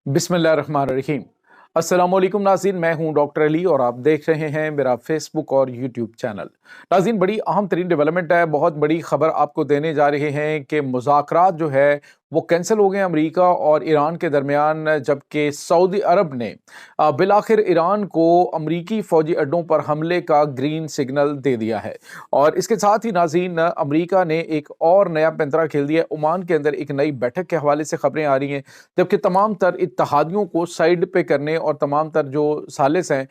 बिस्मिल्लाहिर्रहमानिर्रहीम। अस्सलाम वालेकुम नाज़रीन, मैं हूं डॉक्टर अली और आप देख रहे हैं मेरा फेसबुक और यूट्यूब चैनल। नाज़रीन, बड़ी अहम तरीन डेवलपमेंट है, बहुत बड़ी खबर आपको देने जा रहे हैं कि मुज़ाकरात जो है वो कैंसिल हो गए अमेरिका और ईरान के दरमियान, जबकि सऊदी अरब ने बिलाखिर ईरान को अमरीकी फ़ौजी अड्डों पर हमले का ग्रीन सिग्नल दे दिया है। और इसके साथ ही नाज़रीन, अमरीका ने एक और नया पैंतरा खेल दिया। ओमान के अंदर एक नई बैठक के हवाले से खबरें आ रही हैं, जबकि तमाम तर इत्तहादियों को साइड पे करने और तमाम तर जो सालिस हैं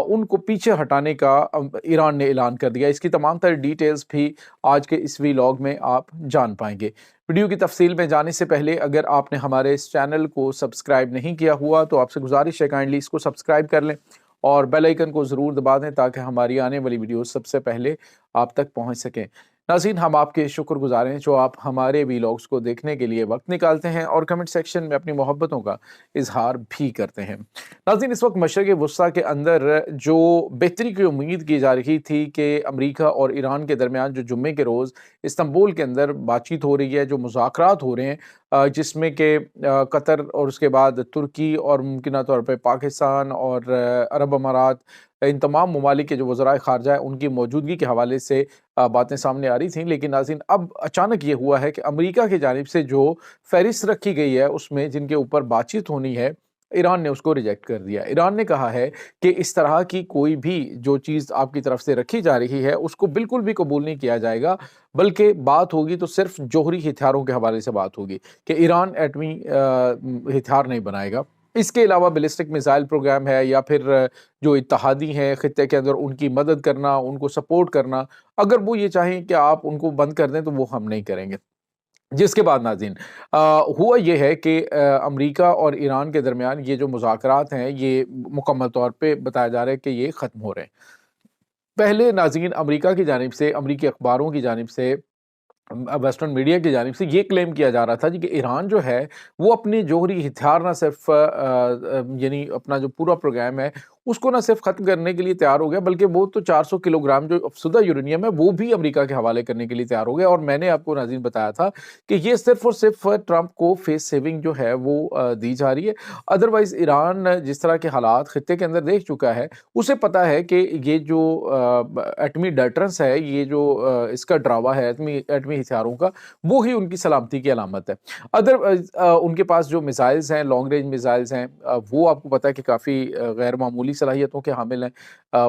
उनको पीछे हटाने का ईरान ने ऐलान कर दिया। इसकी तमाम तर डिटेल्स भी आज के इस वीलॉग में आप जान पाएंगे। वीडियो की तफसील में जाने से पहले अगर आपने हमारे इस चैनल को सब्सक्राइब नहीं किया हुआ तो आपसे गुजारिश है काइंडली इसको सब्सक्राइब कर लें और बेल आइकन को ज़रूर दबा दें ताकि हमारी आने वाली वीडियो सबसे पहले आप तक पहुंच सकें। नाज़रीन, हम आपके शुक्रगुज़ार हैं जो आप हमारे वीलॉग्स को देखने के लिए वक्त निकालते हैं और कमेंट सेक्शन में अपनी मोहब्बतों का इजहार भी करते हैं। नाज़रीन, इस वक्त मशरक़ वस्ता के अंदर जो बेहतरी की उम्मीद की जा रही थी कि अमरीका और ईरान के दरमियान जो जुम्मे के रोज़ इस्तांबुल के अंदर बातचीत हो रही है, जो मुज़ाकरात हो रहे हैं, जिसमें कि कतर और उसके बाद तुर्की और मुमकिन तौर पर पाकिस्तान और अरब अमारात, इन तमाम ममालिक के जो वज़राए ख़ारजा है उनकी मौजूदगी के हवाले से बातें सामने आ रही थी। लेकिन नाज़रीन, अब अचानक ये हुआ है कि अमरीका की जानिब से जो फहरिस्त रखी गई है उसमें जिनके ऊपर बातचीत होनी है, ईरान ने उसको रिजेक्ट कर दिया। ईरान ने कहा है कि इस तरह की कोई भी जो चीज़ आपकी तरफ से रखी जा रही है उसको बिल्कुल भी कबूल नहीं किया जाएगा, बल्कि बात होगी तो सिर्फ जोहरी हथियारों के हवाले से बात होगी कि ईरान एटमी हथियार नहीं बनाएगा। इसके अलावा बैलिस्टिक मिसाइल प्रोग्राम है या फिर जो इत्तहादी हैं खित्ते के अंदर उनकी मदद करना, उनको सपोर्ट करना, अगर वो ये चाहें कि आप उनको बंद कर दें तो वो हम नहीं करेंगे। जिसके बाद नाज़रीन, हुआ ये है कि अमरीका और ईरान के दरमियान ये जो मुज़ाकरात हैं ये मुकम्मल तौर पे बताया जा रहा है कि ये ख़त्म हो रहे हैं। पहले नाज़रीन, अमरीका की जानिब से, अमरीकी अखबारों की जानिब से, वेस्टर्न मीडिया की जानिब से ये क्लेम किया जा रहा था जी कि ईरान जो है वो अपने जोहरी हथियार ना सिर्फ यानी अपना जो पूरा प्रोग्राम है उसको ना सिर्फ ख़त्म करने के लिए तैयार हो गया, बल्कि वो तो 400 किलोग्राम जो अफसुदा यूरेनियम है वो भी अमेरिका के हवाले करने के लिए तैयार हो गया। और मैंने आपको नाज़रीन बताया था कि ये सिर्फ और सिर्फ ट्रंप को फेस सेविंग जो है वो दी जा रही है। अदरवाइज़ ईरान जिस तरह के हालात खित्ते के अंदर देख चुका है, उसे पता है कि ये जो एटमी डेटरेंस है, ये जो इसका ड्रावा है एटमी एटमी हथियारों का, वो ही उनकी सलामती की अलामत है। उनके पास जो मिसाइल्स हैं, लॉन्ग रेंज मिसाइल्स हैं, वो आपको पता है कि काफ़ी गैर मामूली सलाहियतों के हामिल हैं।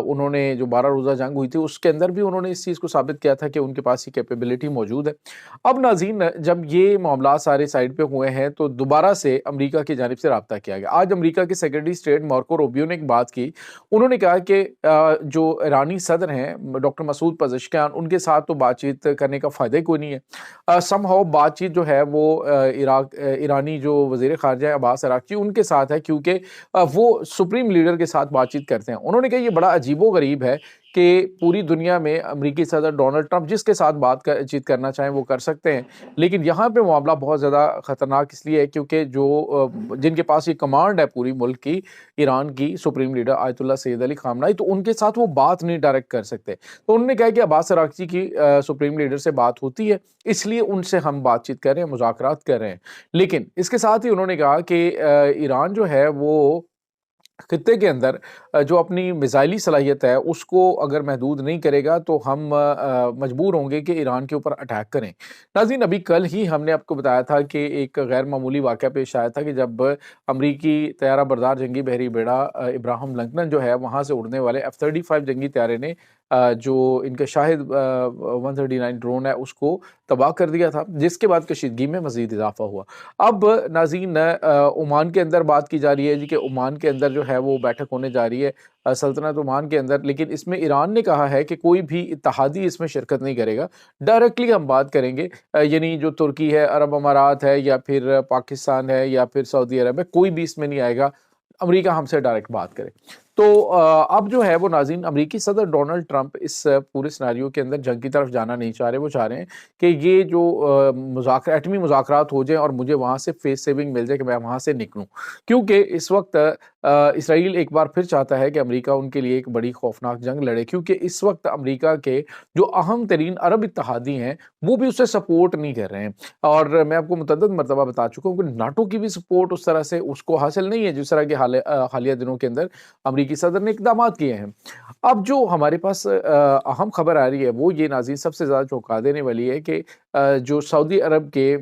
उन्होंने जो 12 रोज़ा जंग हुई थी उसके अंदर भी उन्होंने इस चीज़ को साबित किया था कि उनके पास ये कैपेबिलिटी मौजूद है। अब नाज़रीन, जब ये मामला सारे साइड पे हुए हैं तो दोबारा से अमरीका की जानिब से राब्ता किया गया। आज अमरीका के सेक्रेटरी स्टेट मार्को रूबियो ने एक बात की। उन्होंने कहा कि जो ईरानी सदर हैं डॉक्टर मसूद पज़ेश्कियान, उनके साथ तो बातचीत करने का फ़ायदा ही कोई नहीं है। समहाउ बातचीत जो है वो ईरानी जो वज़ीर ख़ारजा है अब्बास अराग़ची उनके साथ है, क्योंकि वो सुप्रीम लीडर के साथ बातचीत करते हैं। उन्होंने कहा ये बड़ा अजीबो-गरीब है कि पूरी दुनिया में अमेरिकी सदर डोनाल्ड ट्रंप जिसके साथ बातचीत करना चाहें वो कर सकते हैं, लेकिन यहाँ पे मामला बहुत ज़्यादा ख़तरनाक इसलिए है क्योंकि जो जिनके पास ये कमांड है पूरी मुल्क की, ईरान की supreme leader Ayatollah Sayyid Ali Khamenei, तो उनके साथ वो बात नहीं डायरेक्ट कर सकते। तो उन्होंने कहा कि अब्बास अराग़ची की सुप्रीम लीडर से बात होती है, इसलिए उनसे हम बातचीत कर रहे हैं, मुज़ाकरात कर रहे हैं। लेकिन इसके साथ ही उन्होंने कहा कि ईरान जो है वो खित्ते के अंदर जो अपनी मिसाइली सलाहियत है उसको अगर महदूद नहीं करेगा तो हम मजबूर होंगे कि ईरान के ऊपर अटैक करें। नाज़रीन, अभी कल ही हमने आपको बताया था कि एक गैर मामूली वाक़या पेश आया था कि जब अमरीकी तैयारा बरदार जंगी बहरी बेड़ा इब्राहिम लिंकन जो है वहाँ से उड़ने वाले F-35 जंगी तैयारे ने जो इनका शाहिद 139 ड्रोन है उसको तबाह कर दिया था, जिसके बाद कशीदगी में मज़ीद इजाफा हुआ। अब नाज़रीन, ओमान के अंदर बात की जा रही है जी कि ओमान के अंदर जो है वो बैठक होने जा रही है सल्तनत ओमान के अंदर, लेकिन इसमें ईरान ने कहा है कि कोई भी इत्तहादी इसमें शिरकत नहीं करेगा। डायरेक्टली हम बात करेंगे, यानी जो तुर्की है, अरब अमारात है या फिर पाकिस्तान है या फिर सऊदी अरब है, कोई भी इसमें नहीं आएगा, अमेरिका हमसे डायरेक्ट बात करे। تو اب جو ہے وہ ناظرین امریکی صدر ڈونلڈ ٹرمپ اس پورے سناریو کے اندر جنگ کی طرف جانا نہیں چاہ رہے، وہ چاہ رہے ہیں کہ یہ جو ایٹمی مذاکرات ہو جائیں اور مجھے وہاں سے فیس سیونگ مل جائے کہ میں وہاں سے نکلوں، کیونکہ اس وقت اسرائیل ایک بار پھر چاہتا ہے کہ امریکہ ان کے لیے ایک بڑی خوفناک جنگ لڑے، کیونکہ اس وقت امریکہ کے جو اہم ترین عرب اتحادی ہیں وہ بھی اسے سپورٹ نہیں کر رہے ہیں، اور میں آپ کو متعدد مرتبہ بتا چکا ہوں کہ ناٹو کی بھی سپورٹ اس طرح سے اس کو حاصل نہیں ہے جس طرح کے حالیہ دنوں کے اندر امریکی صدر نے اقدامات کیے ہیں۔ اب جو ہمارے پاس اہم خبر آ رہی ہے وہ یہ ناظرین سب سے زیادہ چونکا دینے والی ہے کہ جو سعودی عرب کے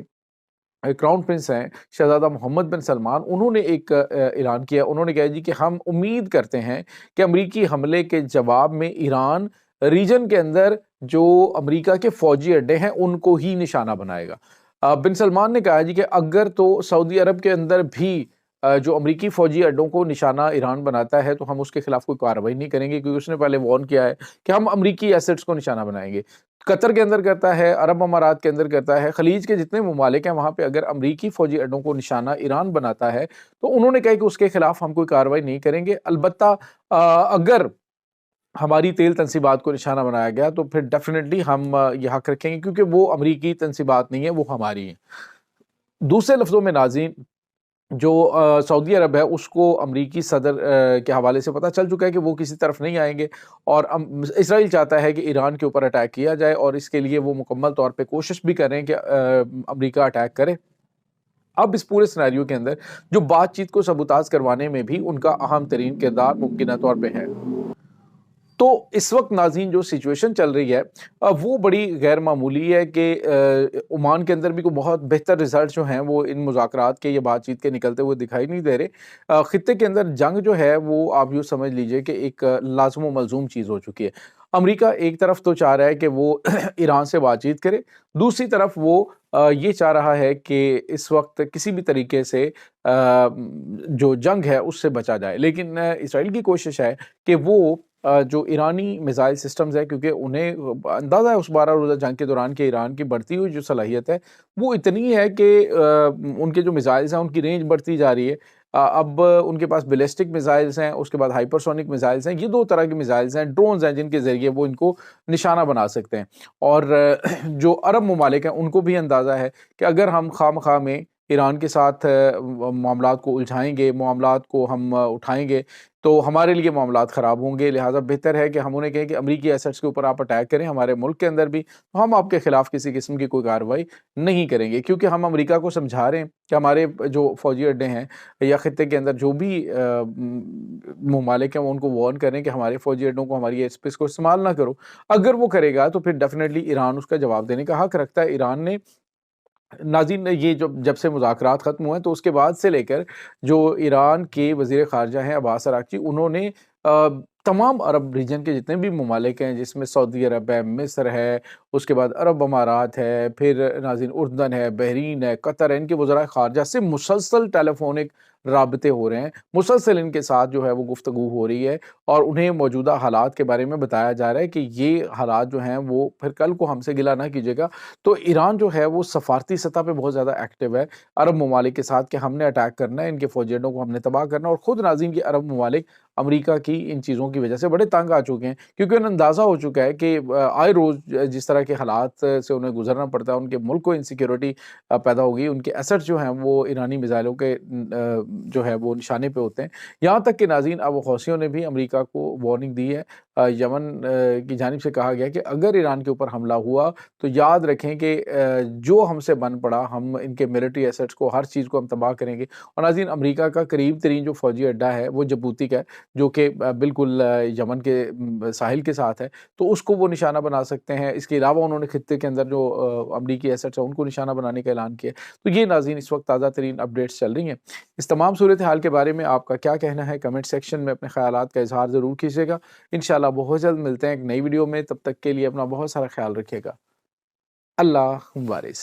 کراؤن پرنس ہیں شہزادہ محمد بن سلمان، انہوں نے ایک اعلان کیا، انہوں نے کہا جی کہ ہم امید کرتے ہیں کہ امریکی حملے کے جواب میں ایران ریجن کے اندر جو امریکہ کے فوجی اڈے ہیں ان کو ہی نشانہ بنائے گا۔ بن سلمان نے کہا جی کہ اگر تو سعودی عرب کے اندر بھی جو امریکی فوجی اڈوں کو نشانہ ایران بناتا ہے تو ہم اس کے خلاف کوئی کارروائی نہیں کریں گے، کیونکہ اس نے پہلے وارن کیا ہے کہ ہم امریکی ایسٹس کو نشانہ بنائیں گے۔ قطر کے اندر کرتا ہے، عرب امارات کے اندر کرتا ہے، خلیج کے جتنے ممالک ہیں وہاں پہ اگر امریکی فوجی اڈوں کو نشانہ ایران بناتا ہے تو انہوں نے کہا کہ اس کے خلاف ہم کوئی کارروائی نہیں کریں گے، البتہ اگر ہماری تیل تنصیبات کو نشانہ بنایا گیا تو پھر ڈیفینیٹلی ہم یہ حق رکھیں گے، کیونکہ وہ امریکی تنصیبات نہیں ہیں، وہ ہماری ہیں۔ دوسرے لفظوں میں ناظرین جو سعودی عرب ہے اس کو امریکی صدر کے حوالے سے پتہ چل چکا ہے کہ وہ کسی طرف نہیں آئیں گے، اور اسرائیل چاہتا ہے کہ ایران کے اوپر اٹیک کیا جائے، اور اس کے لیے وہ مکمل طور پہ کوشش بھی کریں کہ امریکہ اٹیک کرے۔ اب اس پورے سناریو کے اندر جو بات چیت کو سبوتاژ کروانے میں بھی ان کا اہم ترین کردار ممکنہ طور پہ ہے۔ تو اس وقت ناظرین جو سچویشن چل رہی ہے وہ بڑی غیر معمولی ہے کہ عمان کے اندر بھی کوئی بہت بہتر رزلٹ جو ہیں وہ ان مذاکرات کے یا بات چیت کے نکلتے ہوئے دکھائی نہیں دے رہے۔ خطے کے اندر جنگ جو ہے وہ آپ یوں سمجھ لیجئے کہ ایک لازم و ملزوم چیز ہو چکی ہے۔ امریکہ ایک طرف تو چاہ رہا ہے کہ وہ ایران سے بات چیت کرے، دوسری طرف وہ یہ چاہ رہا ہے کہ اس وقت کسی بھی طریقے سے جو جنگ ہے اس سے بچا جائے، لیکن اسرائیل کی کوشش ہے کہ وہ جو ایرانی میزائل سسٹمز ہے، کیونکہ انہیں اندازہ ہے اس 12 روزہ جنگ کے دوران کہ ایران کی بڑھتی ہوئی جو صلاحیت ہے وہ اتنی ہے کہ ان کے جو میزائلز ہیں ان کی رینج بڑھتی جا رہی ہے۔ اب ان کے پاس بیلسٹک میزائلز ہیں، اس کے بعد ہائپرسونک میزائلز ہیں، یہ دو طرح کے میزائلز ہیں، ڈرونز ہیں جن کے ذریعے وہ ان کو نشانہ بنا سکتے ہیں، اور جو عرب ممالک ہیں ان کو بھی اندازہ ہے کہ اگر ہم خواہ میں ایران کے ساتھ معاملات کو الجھائیں گے، معاملات کو ہم اٹھائیں گے تو ہمارے لیے معاملات خراب ہوں گے، لہٰذا بہتر ہے کہ ہم انہیں کہیں کہ امریکی ایسٹس کے اوپر آپ اٹیک کریں ہمارے ملک کے اندر بھی، ہم آپ کے خلاف کسی قسم کی کوئی کارروائی نہیں کریں گے، کیونکہ ہم امریکہ کو سمجھا رہے ہیں کہ ہمارے جو فوجی اڈے ہیں یا خطے کے اندر جو بھی ممالک ہیں وہ ان کو وارن کریں کہ ہمارے فوجی اڈوں کو، ہماری ایئر اسپیس کو استعمال نہ کرو۔ اگر وہ کرے گا تو پھر ڈیفینیٹلی ایران اس کا جواب دینے کا حق رکھتا ہے۔ ایران نے ناظرین یہ جب سے مذاکرات ختم ہوئے تو اس کے بعد سے لے کر جو ایران کے وزیر خارجہ ہیں عباس اراغچی، انہوں نے تمام عرب ریجن کے جتنے بھی ممالک ہیں جس میں سعودی عرب ہے، مصر ہے، اس کے بعد عرب امارات ہے، پھر ناظرین اردن ہے، بحرین ہے، قطر ہے، ان کے وزراء خارجہ سے مسلسل ٹیلی فونک رابطے ہو رہے ہیں، مسلسل ان کے ساتھ جو ہے وہ گفتگو ہو رہی ہے، اور انہیں موجودہ حالات کے بارے میں بتایا جا رہا ہے کہ یہ حالات جو ہیں وہ پھر کل کو ہم سے گلہ نہ کیجیے گا۔ تو ایران جو ہے وہ سفارتی سطح پہ بہت زیادہ ایکٹیو ہے عرب ممالک کے ساتھ کہ ہم نے اٹیک کرنا ہے، ان کے فوجی اڈوں کو ہم نے تباہ کرنا ہے، اور خود ناظرین یہ عرب ممالک امریکہ کی ان چیزوں کی وجہ سے بڑے تنگ آ چکے ہیں، کیونکہ انہیں اندازہ ہو چکا ہے کہ آئے روز جس طرح کے حالات سے انہیں گزرنا پڑتا ہے، ان کے ملک کو انسیکیورٹی پیدا ہوگی، ان کے ایسٹ جو ہیں وہ ایرانی میزائلوں کے جو ہے وہ نشانے پہ ہوتے ہیں، یہاں تک کہ ناظرین اب حوثیوں نے بھی امریکہ کو وارننگ دی ہے۔ یمن کی جانب سے کہا گیا کہ اگر ایران کے اوپر حملہ ہوا تو یاد رکھیں کہ جو ہم سے بن پڑا، ہم ان کے ملٹری ایسٹس کو، ہر چیز کو ہم تباہ کریں گے۔ اور ناظرین امریکہ کا قریب ترین جو فوجی اڈا ہے وہ جبوتی کا ہے، جو کہ بالکل یمن کے ساحل کے ساتھ ہے، تو اس کو وہ نشانہ بنا سکتے ہیں۔ اس کے علاوہ انہوں نے خطے کے اندر جو امریکی ایسٹس ہیں ان کو نشانہ بنانے کا اعلان کیا۔ تو یہ ناظرین اس وقت تازہ ترین اپڈیٹس چل رہی ہیں۔ اس تمام صورتحال کے بارے میں آپ کا کیا کہنا ہے؟ کمنٹ سیکشن میں اپنے خیالات کا اظہار ضرور کیجیے گا۔ انشاءاللہ بہت جلد ملتے ہیں ایک نئی ویڈیو میں، تب تک کے لیے اپنا بہت سارا خیال رکھیے گا۔ اللہ وارث۔